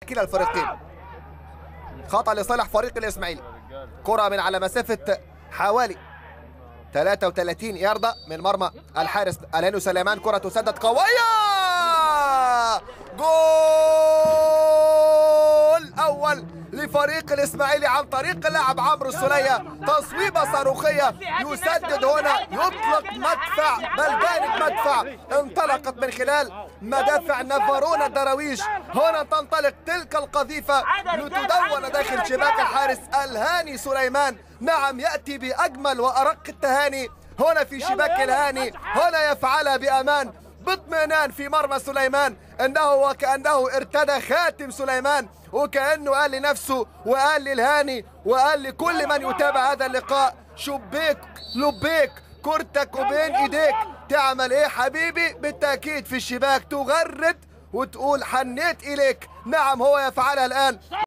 كلا الفريقين. خطأ لصالح فريق الإسماعيلي. كرة من على مسافة حوالي 33 ياردة من مرمى الحارس الهاني سليمان. كرة تسدد قوية، جول أول لفريق الإسماعيلي عن طريق اللاعب عمرو السولية. تصويبة صاروخية، يسدد هنا، يطلق مدفع بل بارد مدفع انطلقت من خلال مدافع نافارون الدراويش. هنا تنطلق تلك القذيفة لتدون داخل شباك الحارس الهاني سليمان. نعم، يأتي بأجمل وأرق التهاني هنا في شباك الهاني. هنا يفعلها بأمان باطمئنان في مرمى سليمان. انه وكأنه ارتدى خاتم سليمان، وكأنه قال لنفسه وقال للهاني وقال لكل من يتابع هذا اللقاء: شبيك لبيك، كرتك وبين ايديك. تعمل ايه حبيبي؟ بالتأكيد في الشباك تغرد وتقول حنيت اليك. نعم، هو يفعلها الآن.